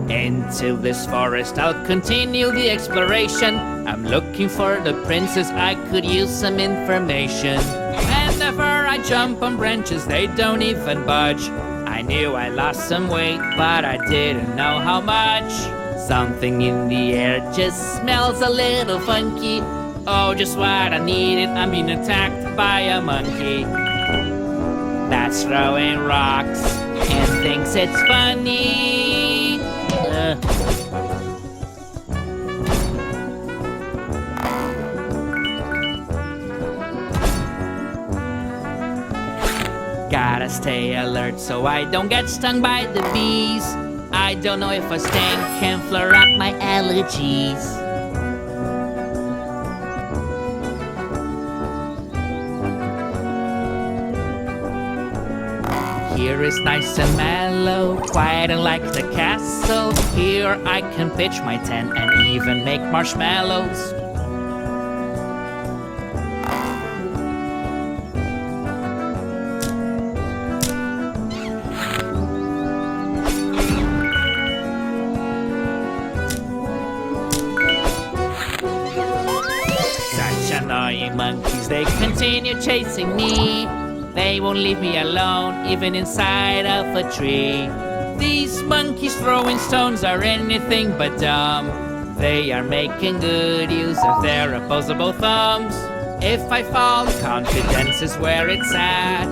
Into this forest I'll continue the exploration. I'm looking for the princess, I could use some information. Whenever I jump on branches they don't even budge. I knew I lost some weight, but I didn't know how much. Something in the air just smells a little funky. Oh, just what I needed, I'm being attacked by a monkey that's throwing rocks and thinks it's funny. Gotta stay alert so I don't get stung by the bees. I don't know if a sting can flare up my allergies. Here is nice and mellow, quiet and like the castle. Here I can pitch my tent and even make marshmallows. Such annoying monkeys, they continue chasing me. They won't leave me alone, even inside of a tree. These monkeys throwing stones are anything but dumb. They are making good use of their opposable thumbs. If I fall, confidence is where it's at.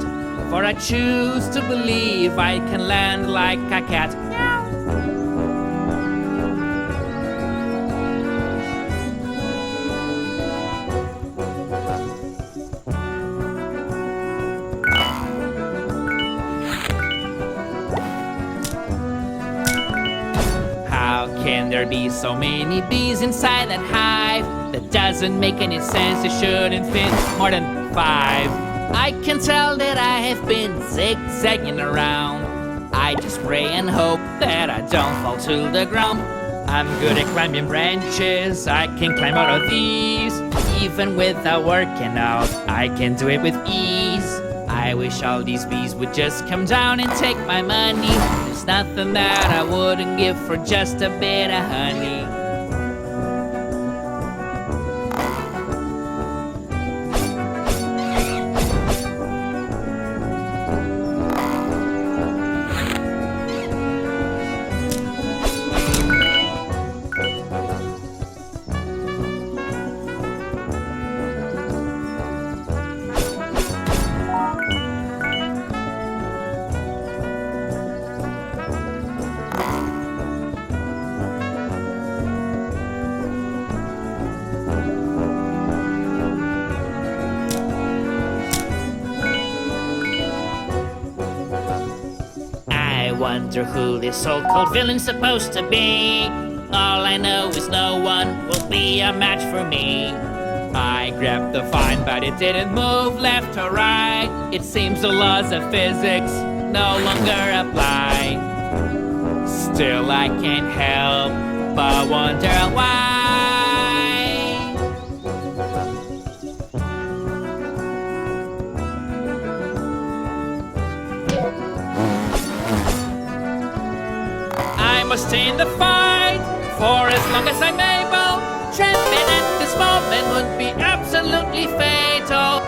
For I choose to believe I can land like a cat. How can there be so many bees inside that hive? That doesn't make any sense, it shouldn't fit more than 5. I can tell that I have been zigzagging around. I just pray and hope that I don't fall to the ground. I'm good at climbing branches, I can climb out of these. Even without working out, I can do it with ease. I wish all these bees would just come down and take my money. There's nothing that I wouldn't give for just a bit of honey. I wonder who this so-called villain's supposed to be. All I know is no one will be a match for me. I grabbed the vine, but it didn't move left or right. It seems the laws of physics no longer apply. Still I can't help but wonder why. I must stay in the fight for as long as I'm able. Tripping at this moment would be absolutely fatal.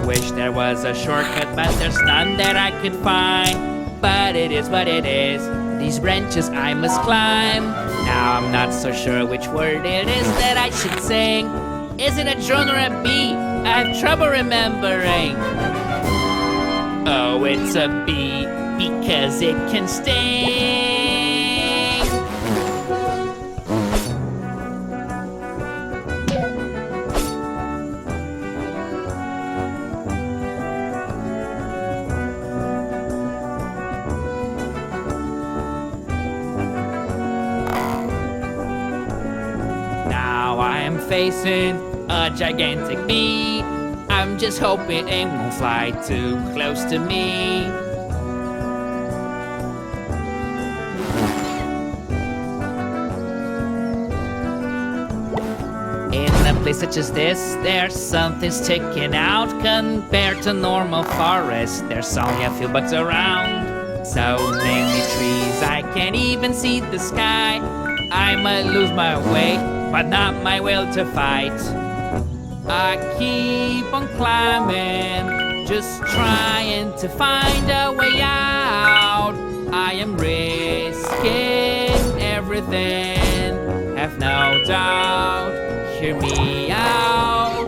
Wish there was a shortcut, but there's none that I could find. But it is what it is, these branches I must climb. Now I'm not so sure which word it is that I should sing. Is it a drone or a bee? I have trouble remembering. Oh, it's a bee, because it can sting. facing a gigantic bee. I'm just hoping it won't fly too close to me. In a place such as this, there's something sticking out. Compared to normal forest, there's only a few bugs around. So many trees, I can't even see the sky. I might lose my way, but not my will to fight. I keep on climbing, just trying to find a way out. I am risking everything, have no doubt. Hear me out.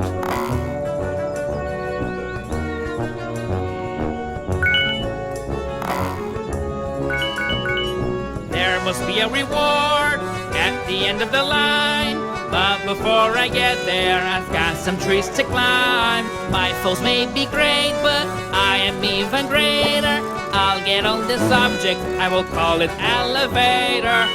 There must be a reward at the end of the line. But before I get there, I've got some trees to climb. My foes may be great, but I am even greater. I'll get on this object, I will call it elevator.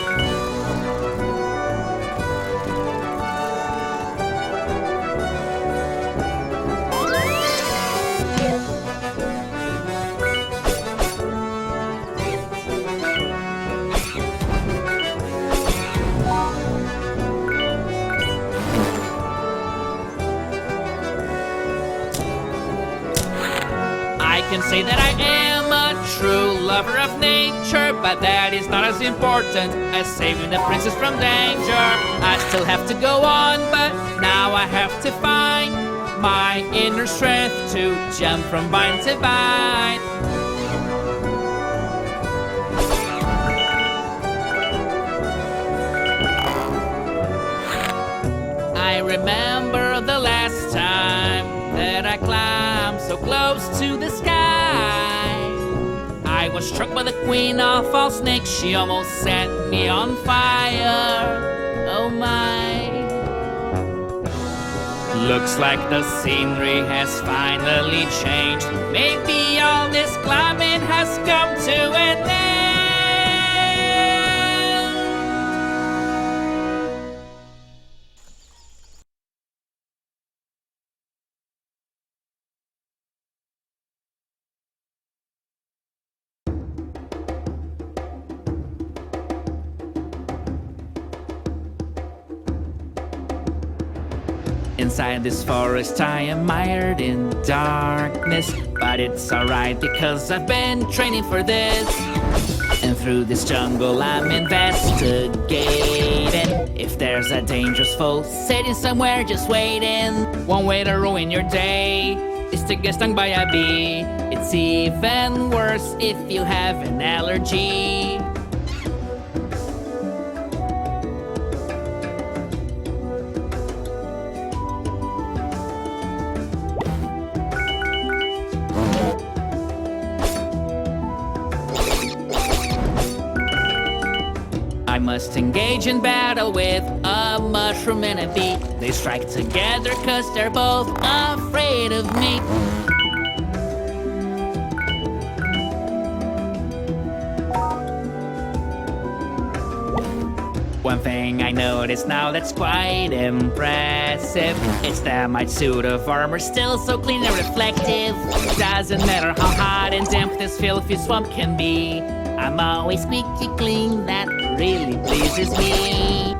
I can say that I am a true lover of nature, but that is not as important as saving the princess from danger. I still have to go on, but now I have to find my inner strength to jump from vine to vine. I remember the last time that I climbed so close to the sky. I was struck by the queen of all snakes. She almost set me on fire. Oh my. Looks like the scenery has finally changed. Maybe all this climbing has come to an end. Inside this forest I am mired in darkness, but it's alright because I've been training for this. And through this jungle I'm investigating. If there's a dangerous foe sitting somewhere just waiting. One way to ruin your day is to get stung by a bee. It's even worse if you have an allergy. I must engage in battle with a mushroom and a bee. They strike together cause they're both afraid of me. One thing I notice now that's quite impressive, it's that my suit of armor still so clean and reflective. Doesn't matter how hot and damp this filthy swamp can be, I'm always squeaky clean, that really pleases me.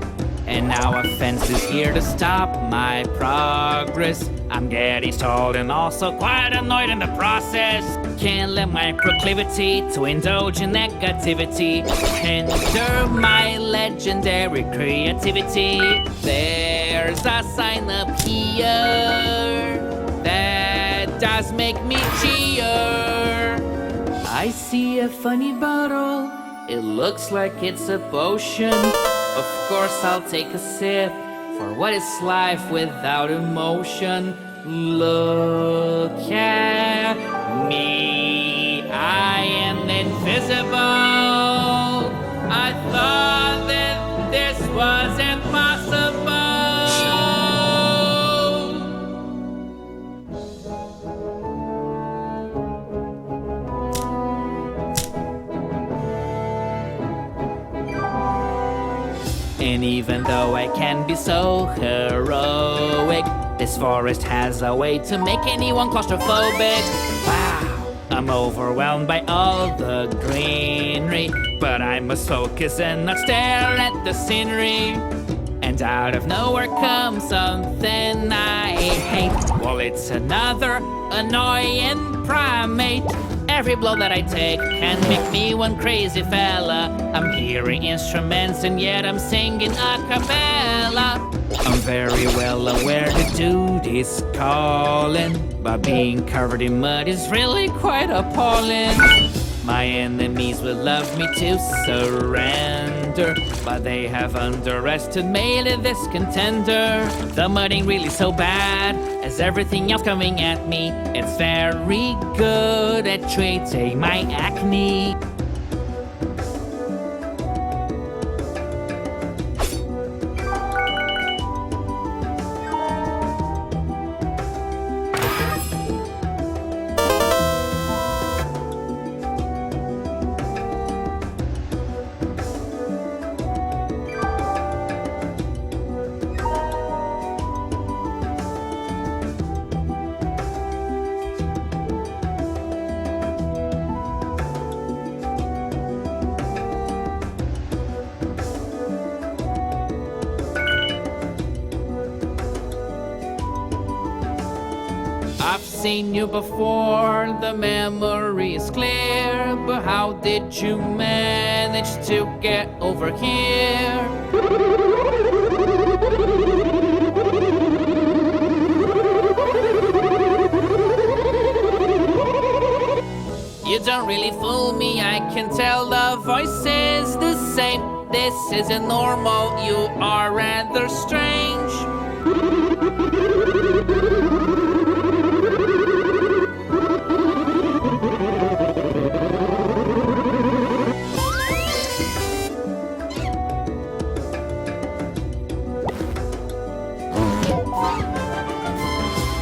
And now a fence is here to stop my progress. I'm getting stalled and also quite annoyed in the process. Can't let my proclivity to indulge in negativity hinder my legendary creativity. There's a sign up here that does make me cheer. I see a funny bottle, it looks like it's a potion. Of course I'll take a sip, for what is life without emotion? Look at me, I am invisible. I thought that this was impossible. And even though I can be so heroic, this forest has a way to make anyone claustrophobic. Wow, I'm overwhelmed by all the greenery, but I must focus and not stare at the scenery. And out of nowhere comes something I hate. Well, it's another annoying primate. Every blow that I take can make me one crazy fella. I'm hearing instruments and yet I'm singing a cappella. I'm very well aware the dude is calling, but being covered in mud is really quite appalling. My enemies would love me to surrender, but they have underestimated this contender. The mud ain't really so bad as everything else coming at me. It's very good at treating my acne. I've seen you before, the memory is clear, but how did you manage to get over here? You don't really fool me, I can tell the voice is the same. This isn't normal, you are rather strange.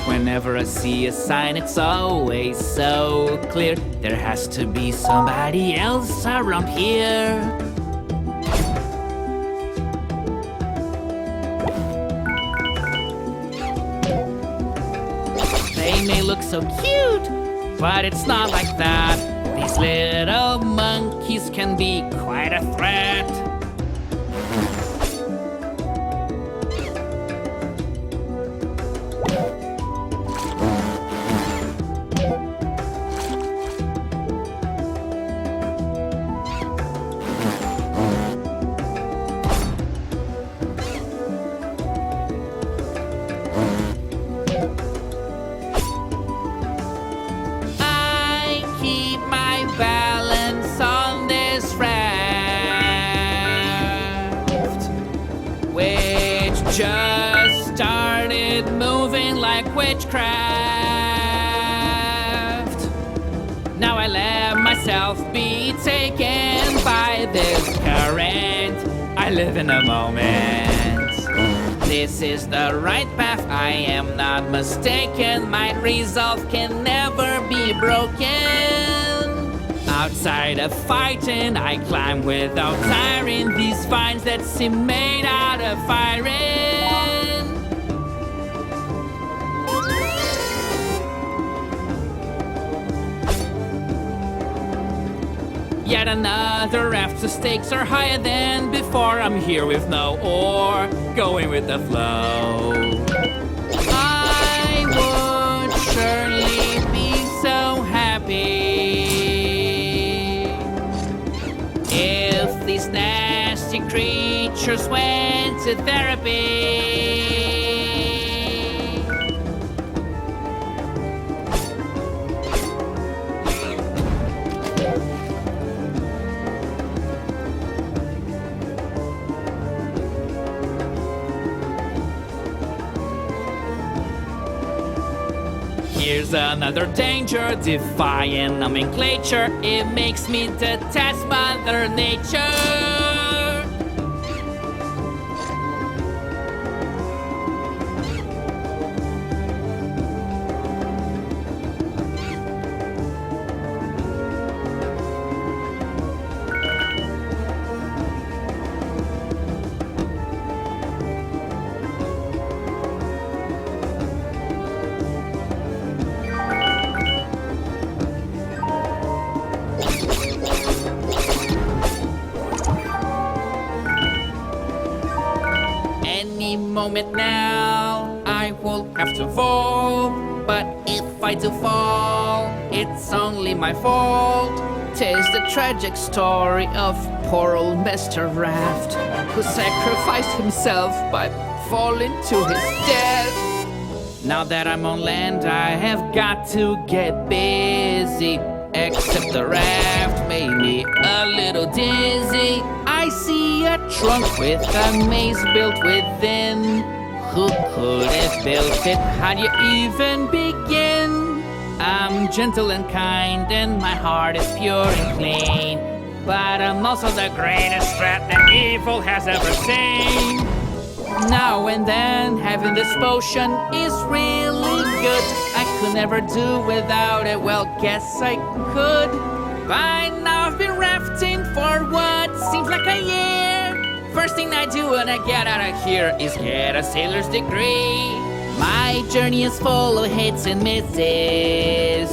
Whenever I see a sign, it's always so clear. There has to be somebody else around here. They may look so cute, but it's not like that. These little monkeys can be quite a threat. Balance on this raft, which just started moving like witchcraft. Now I let myself be taken by this current. I live in a moment. This is the right path, I am not mistaken. My resolve can never be broken. Outside of fighting, I climb without tiring these vines that seem made out of iron. Yet another raft, the stakes are higher than before. I'm here with no oar, going with the flow. I would surely be so happy if these nasty creatures went to therapy. Here's another danger, defying nomenclature. It makes me detest Mother Nature. moment now. I will have to fall, but if I do fall, it's only my fault. 'Tis the tragic story of poor old Mr. Raft, who sacrificed himself by falling to his death. Now that I'm on land, I have got to get busy. Except the raft made me a little dizzy. I see a trunk with a maze built within. Who could have built it? How'd you even begin? I'm gentle and kind, and my heart is pure and clean. But I'm also the greatest threat that evil has ever seen. Now and then, having this potion is really good. I could never do without it, well, guess I could. By now I've been rafting for what seems like a year. First thing I do when I get out of here is get a sailor's degree. My journey is full of hits and misses.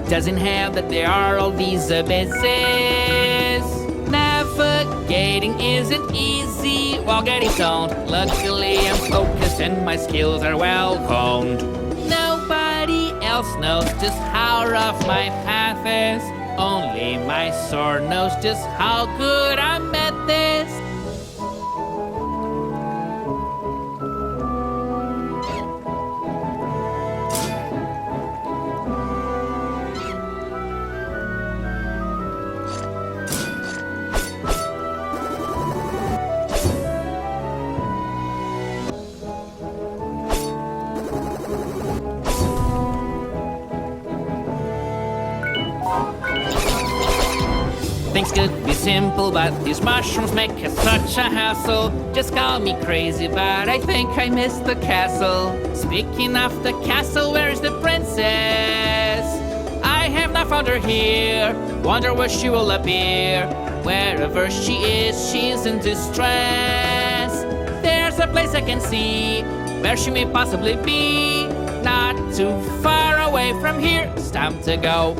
Doesn't help that there are all these abysses. Navigating isn't easy while getting stoned. Luckily I'm focused and my skills are well honed. Nobody else knows just how rough my path is. Only my sword knows just how good I'm at this. Things could be simple, but these mushrooms make it such a hassle. Just call me crazy, but I think I missed the castle. Speaking of the castle, where's the princess? I have not found her here. Wonder where she will appear. Wherever she is, she's in distress. There's a place I can see where she may possibly be. Not too far away from here, it's time to go.